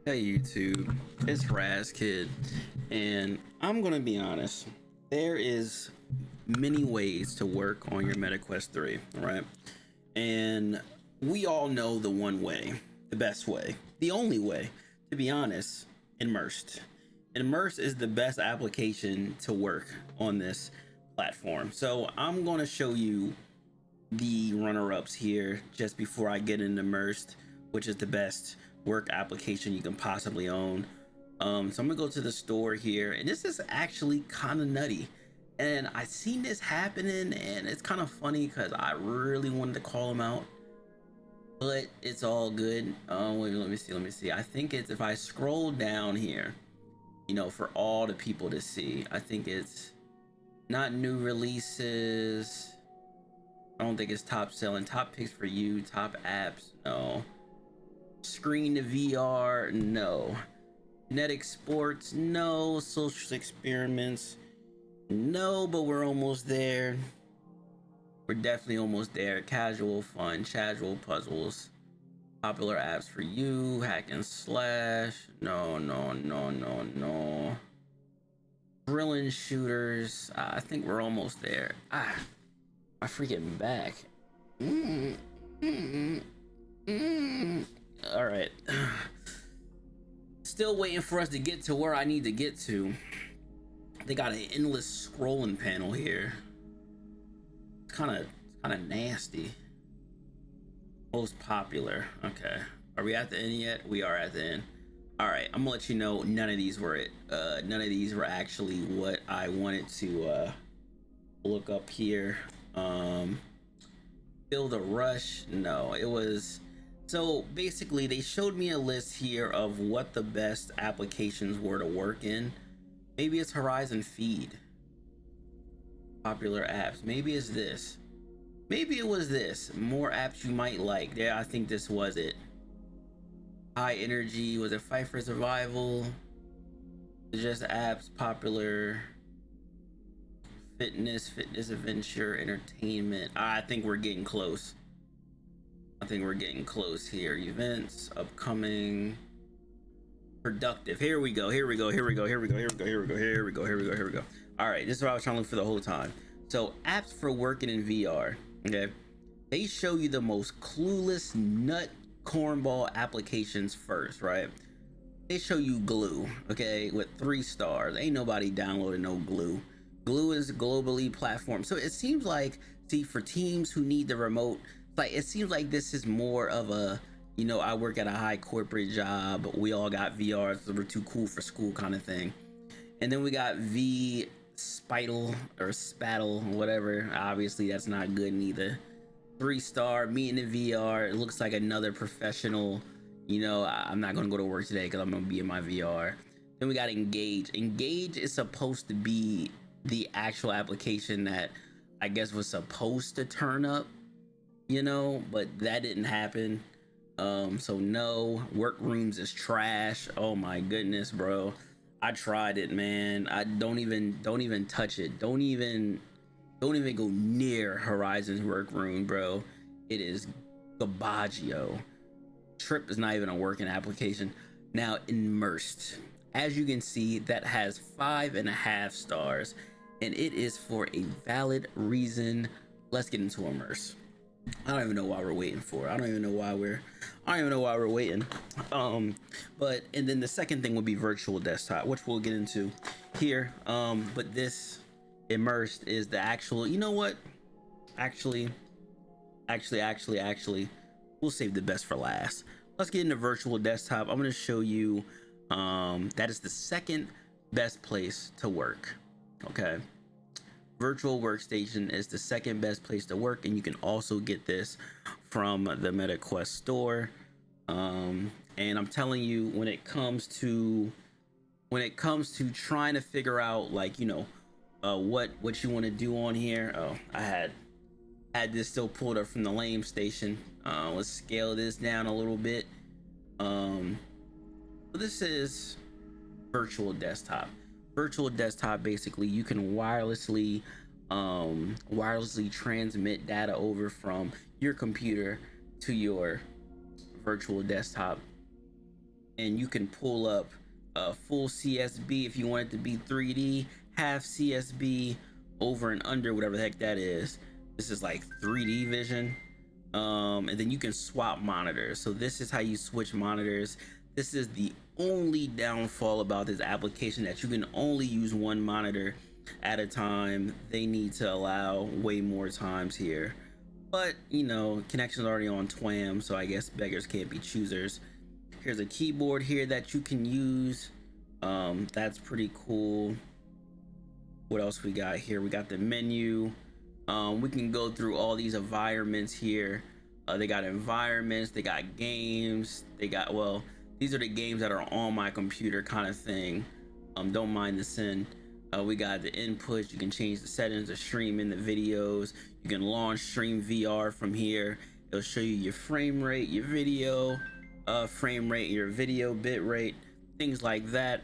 Hey YouTube, it's Raz Kid, and I'm gonna be honest. There is many ways to work on your MetaQuest 3, right? And we all know the one way, the best way, the only way, to be honest, Immersed. Immersed is the best application to work on this platform. So I'm gonna show you the runner-ups here just before I get into Immersed, which is the best work application you can possibly own. So I'm gonna go to the store here, and this is actually kind of nutty. And I seen this happening, and it's kind of funny because I really wanted to call him out, but it's all good. Wait, let me see. I think it's if I scroll down here, for all the people to see. I think it's not new releases. I don't think it's top selling, top picks for you, top apps. No. Screen to VR, no. Kinetic sports, no. Social experiments, no, but we're almost there. We're definitely almost there. Casual fun, casual puzzles, popular apps for you, hack and slash, no. Drilling shooters, I think we're almost there. My freaking back. All right. Still waiting for us to get to where I need to get to. They got an endless scrolling panel here. It's kind of nasty. Most popular. Okay. Are we at the end yet? We are at the end. All right. I'm gonna let you know. None of these were it. None of these were actually what I wanted to look up here. Build a rush. No, it was. So basically, they showed me a list here of what the best applications were to work in. Maybe it's Horizon Feed. Popular apps. Maybe it's this. Maybe it was this. More apps you might like. Yeah, I think this was it. High energy. Was it Fight for Survival? Just apps. Popular. Fitness adventure, entertainment. I think we're getting close. I think we're getting close here. Events, upcoming, productive. Here we go. All right, this is what I was trying to look for the whole time. So apps for working in VR. Okay, they show you the most clueless nut cornball applications first, right? They show you Glue, okay, with 3 stars. Ain't nobody downloading no Glue. Glue is globally platform, so it seems like, see, for teams who need the remote, like it seems like this is more of a, I work at a high corporate job, we all got VR, so we're too cool for school kind of thing. And then we got V Spital or Spattle, whatever. Obviously that's not good neither. 3-star, meeting in VR. It looks like another professional. I'm not gonna go to work today because I'm gonna be in my VR. Then we got Engage. Engage is supposed to be the actual application that I guess was supposed to turn up, but that didn't happen. So no. Workrooms is trash. Oh my goodness, bro. I tried it, man. I don't even touch it. Don't even go near Horizon's Workroom, bro. It is gabaggio. Trip is not even a working application. Now Immersed, as you can see, that has 5.5 stars, and it is for a valid reason. Let's get into Immerse. I don't even know why we're waiting for it. I don't even know why we're waiting. But and then the second thing would be virtual desktop, which we'll get into here. But this Immersed is the actual, actually, we'll save the best for last. Let's get into virtual desktop. I'm going to show you that is the second best place to work. Okay, virtual workstation is the second best place to work, and you can also get this from the MetaQuest store. And I'm telling you, when it comes to trying to figure out, like, what you want to do on here. Oh, I had this still pulled up from the lame station. Let's scale this down a little bit. This is virtual desktop. Virtual desktop, basically you can wirelessly transmit data over from your computer to your virtual desktop and you can pull up full CSB if you want it to be 3D, half CSB, over and under, whatever the heck that is. This is like 3D vision. And then you can swap monitors. So this is how you switch monitors. This is the only downfall about this application, that you can only use one monitor at a time. They need to allow way more times here, but you know, connection's already on TWAM, so I guess beggars can't be choosers. Here's a keyboard here that you can use. That's pretty cool. What else we got here? We got the menu. We can go through all these environments here. They got environments, they got games, they got, well, these are the games that are on my computer kind of thing. Don't mind the sin. We got the inputs. You can change the settings to stream in the videos. You can launch stream VR from here. It'll show you your frame rate, your video frame rate, your video bit rate, things like that.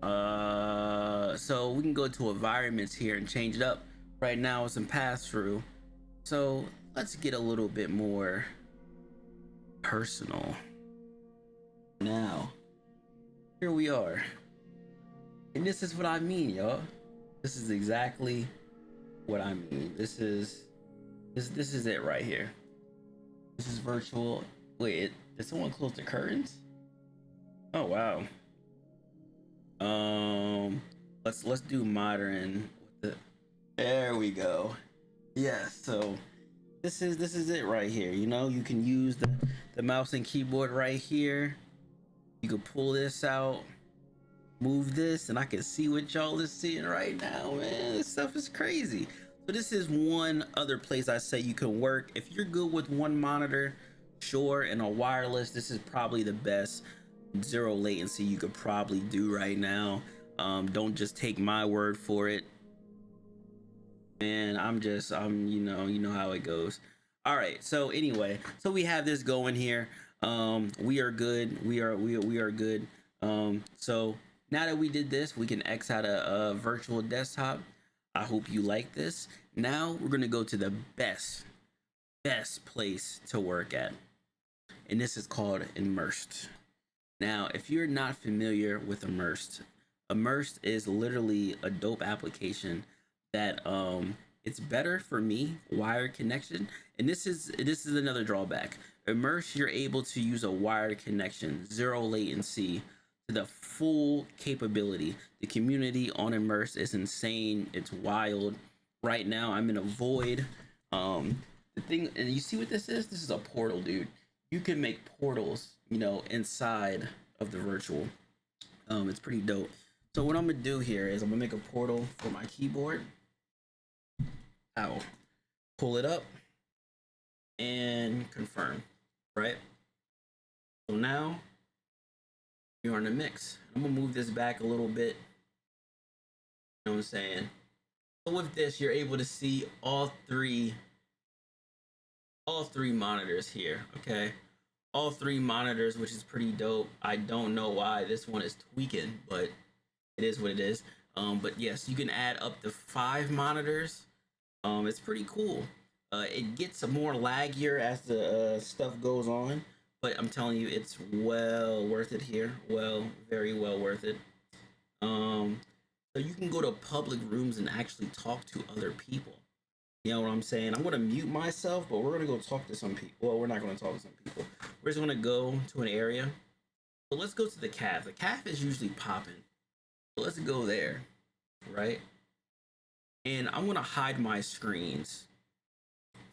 So we can go to environments here and change it up. Right now it's in pass-through, so let's get a little bit more personal. Now here we are, and this is what I mean, y'all. This is exactly what I mean. This is it right here. This is virtual. Wait, did someone close the curtains? Oh wow. Let's do modern. There we go. Yeah, so this is it right here. You know, you can use the mouse and keyboard right here. You can pull this out, move this, and I can see what y'all is seeing right now, man. This stuff is crazy. So this is one other place I say you can work. If you're good with one monitor, sure, and a wireless, this is probably the best zero latency you could probably do right now. Don't just take my word for it, man. I'm you know how it goes. All right, so anyway, so we have this going here. We are good. We are good. So now that we did this, we can X out a virtual desktop. I hope you like this. Now we're gonna go to the best place to work at, and this is called Immersed. Now, if you're not familiar with Immersed, Immersed is literally a dope application that it's better for me wired connection, and this is another drawback. Immersed, you're able to use a wired connection, zero latency, to the full capability. The community on Immersed is insane. It's wild. Right now I'm in a void. The thing, and you see what this is? This is a portal, dude. You can make portals, you know, inside of the virtual. It's pretty dope. So what I'm gonna do here is I'm gonna make a portal for my keyboard. Ow. Pull it up and confirm, right? So now you're in the mix. I'm gonna move this back a little bit. You know what I'm saying? So with this, you're able to see all three monitors here, okay? All three monitors, which is pretty dope. I don't know why this one is tweaking, but it is what it is. But yes, you can add up to 5 monitors. It's pretty cool. It gets more laggier as the stuff goes on, but I'm telling you, it's well worth it here. Well, very well worth it. So you can go to public rooms and actually talk to other people. You know what I'm saying? I'm gonna mute myself, but we're gonna go talk to some people. Well, we're not gonna talk to some people. We're just gonna go to an area. So let's go to the caf. The caf is usually popping. So let's go there, right? And I'm gonna hide my screens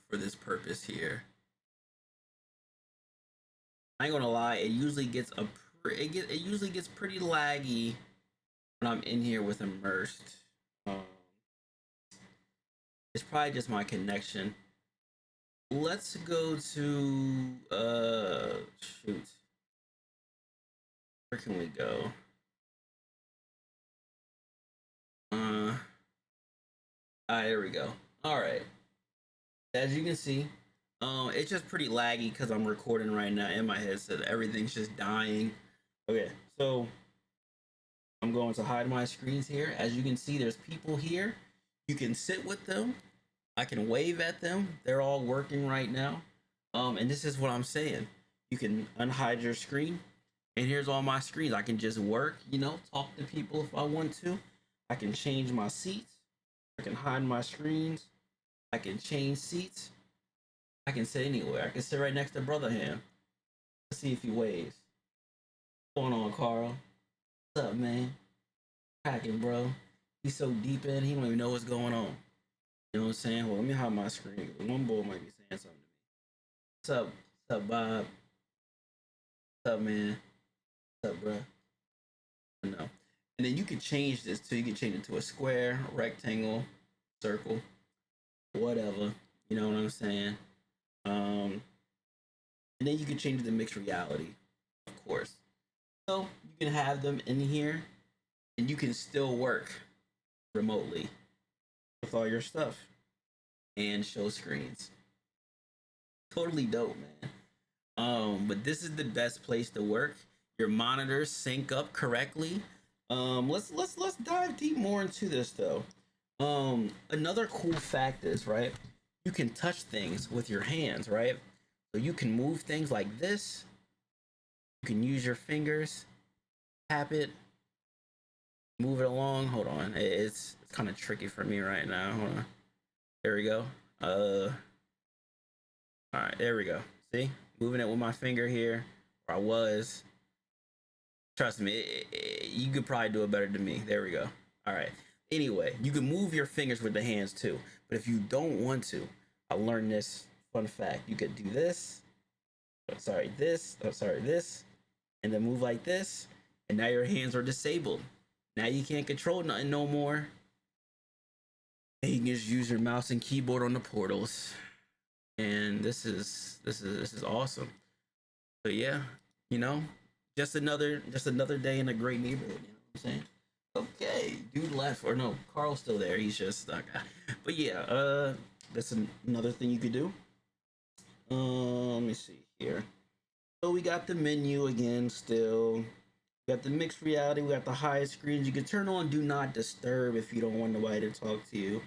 for this purpose here. I ain't gonna lie, it usually gets it usually gets pretty laggy when I'm in here with Immersed. It's probably just my connection. Let's go to shoot. Where can we go? There we go. All right. As you can see, it's just pretty laggy because I'm recording right now in my headset. Everything's just dying. Okay, so I'm going to hide my screens here. As you can see, there's people here. You can sit with them. I can wave at them. They're all working right now. And this is what I'm saying. You can unhide your screen. And here's all my screens. I can just work, you know, talk to people if I want to. I can change my seats. I can hide my screens. I can change seats. I can sit anywhere. I can sit right next to Brotherham. Let's see if he waves. What's going on, Carl? What's up, man? Cracking, bro. He's so deep in, he don't even know what's going on. You know what I'm saying? Well, let me hide my screen. One boy might be saying something to me. What's up? What's up, Bob? What's up, man? What's up, bro? No. And then you can change this too. You can change it to a square, rectangle, circle, whatever. You know what I'm saying? And then you can change it to mixed reality, of course. So you can have them in here, and you can still work remotely with all your stuff and show screens. Totally dope, man. But this is the best place to work. Your monitors sync up correctly. Let's dive deep more into this though. Another cool fact is, right, you can touch things with your hands, right? So you can move things like this. You can use your fingers, tap it, move it along. Hold on, it's kind of tricky for me right now. Hold on. There we go. All right, there we go. See, moving it with my finger here, where I was. Trust me, you could probably do it better than me. There we go. All right. Anyway, you can move your fingers with the hands too. But if you don't want to, I learned this fun fact. You could do this. This, and then move like this. And now your hands are disabled. Now you can't control nothing no more. And you can just use your mouse and keyboard on the portals. And this is awesome. But yeah, you know, just another day in a great neighborhood. You know what I'm saying? Okay, dude left, or no, Carl's still there. He's just stuck. But yeah, that's another thing you could do. Let me see here. So we got the menu again. Still, we got the mixed reality. We got the high screens. You can turn on Do Not Disturb if you don't want nobody to talk to you.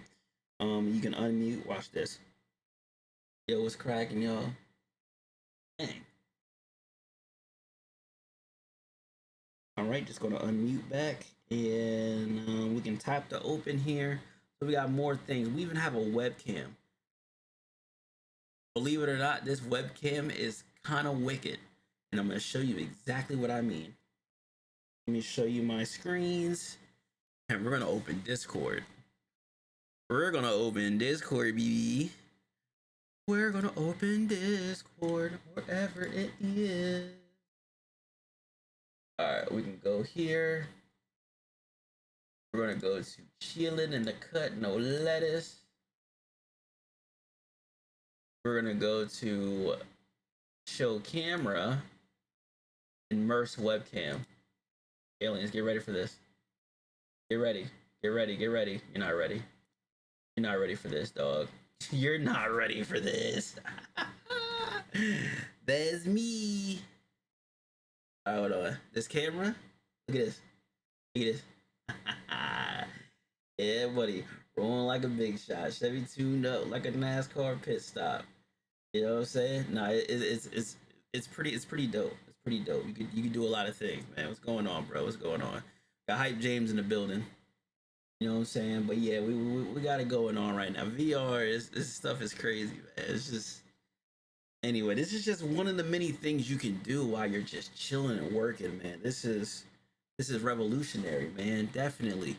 You can unmute. Watch this. Yo, what's cracking, y'all? Dang. All right, just gonna unmute back, and we can tap to open here. So we got more things. We even have a webcam. Believe it or not, this webcam is kind of wicked, and I'm gonna show you exactly what I mean. Let me show you my screens, and we're gonna open Discord. We're gonna open Discord, baby. We're gonna open Discord wherever it is. All right, we can go here. We're gonna go to chilling in the cut, no lettuce. We're gonna go to show camera, immerse webcam. Aliens, get ready for this. Get ready, get ready, get ready. You're not ready. You're not ready for this, dog. You're not ready for this. That's me. All right, hold on. This camera, look at this. Look at this. Yeah, buddy. Rolling like a big shot. Chevy tuned up like a NASCAR pit stop. You know what I'm saying? Nah, it's pretty dope. It's pretty dope. You could do a lot of things, man. What's going on, bro? What's going on? Got Hype James in the building. You know what I'm saying? But yeah, we got it going on right now. VR this stuff is crazy, man. It's just anyway. This is just one of the many things you can do while you're just chilling and working, man. This is revolutionary, man. Definitely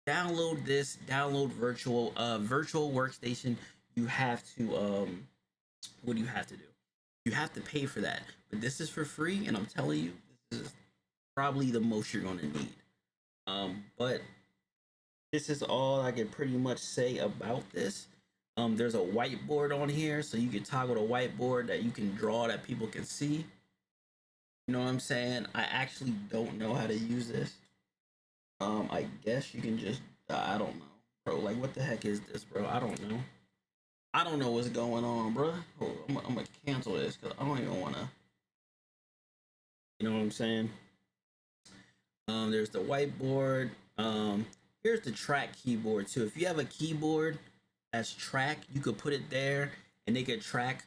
download this. Download virtual workstation. You have to what do you have to do? You have to pay for that, but this is for free, and I'm telling you, this is probably the most you're gonna need. But this is all I can pretty much say about this. There's a whiteboard on here, so you can toggle the whiteboard that you can draw that people can see. You know what I'm saying? I actually don't know how to use this. I guess you can just, I don't know, bro. Like, what the heck is this, bro? I don't know. I don't know what's going on, bro. Hold on, I'm gonna cancel this because I don't even wanna. You know what I'm saying? There's the whiteboard. Here's the track keyboard too. If you have a keyboard that's track, you could put it there, and they could track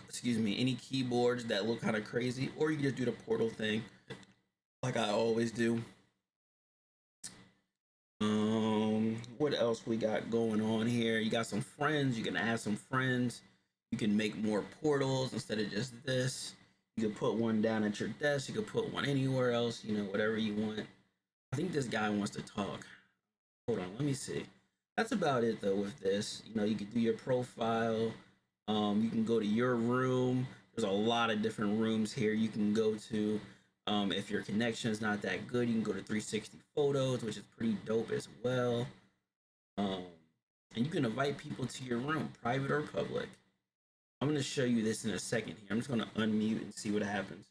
excuse me, any keyboards that look kind of crazy, or you can just do the portal thing like I always do. What else we got going on here? You got some friends, you can add some friends, you can make more portals instead of just this. You can put one down at your desk, you can put one anywhere else, you know, whatever you want. I think this guy wants to talk. Hold on, let me see. That's about it though with this. You know, you can do your profile. You can go to your room. There's a lot of different rooms here you can go to. If your connection is not that good, you can go to 360 photos, which is pretty dope as well. Um, and you can invite people to your room, private or public. I'm gonna show you this in a second here. I'm just gonna unmute and see what happens.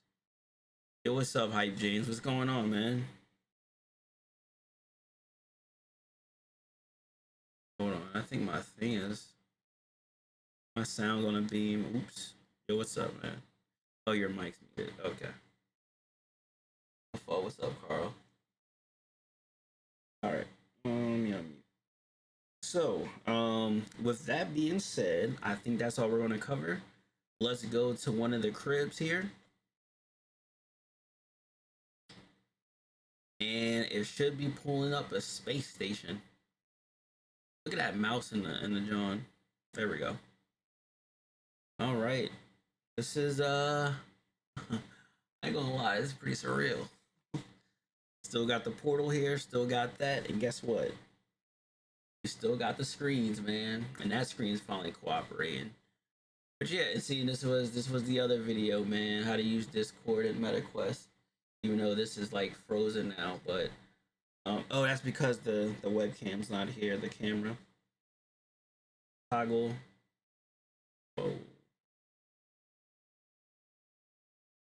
Yo, what's up, Hype James? What's going on, man? Hold on, I think my thing is my sound's on a beam. Oops. Yo, what's up, man? Oh, your mic's muted. Okay. Oh, what's up, Carl? All right. Yeah. So, with that being said, I think that's all we're gonna cover. Let's go to one of the cribs here, and it should be pulling up a space station. Look at that mouse in the John. There we go. All right. This is I ain't gonna lie, it's pretty surreal. Still got the portal here, still got that, and guess what? You still got the screens, man, and that screen's finally cooperating. But yeah, see, this was the other video, man, how to use Discord and MetaQuest. Even though this is like frozen now, but oh, that's because the webcam's not here, the camera. Toggle. Oh,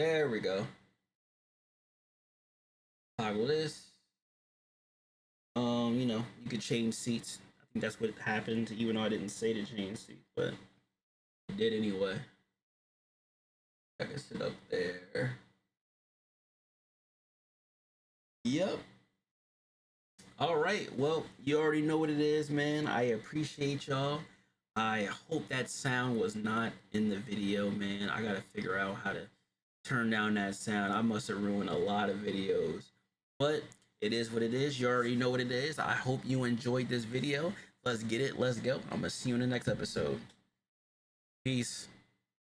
there we go. Toggle this. You know, you could change seats. I think that's what happened, even though I didn't say to change seats, but I did anyway. I can sit up there. Yep. All right. Well, you already know what it is, man. I appreciate y'all. I hope that sound was not in the video, man. I gotta figure out how to turn down that sound. I must have ruined a lot of videos, but it is what it is. You already know what it is. I hope you enjoyed this video. Let's get it. Let's go. I'm gonna see you in the next episode. Peace.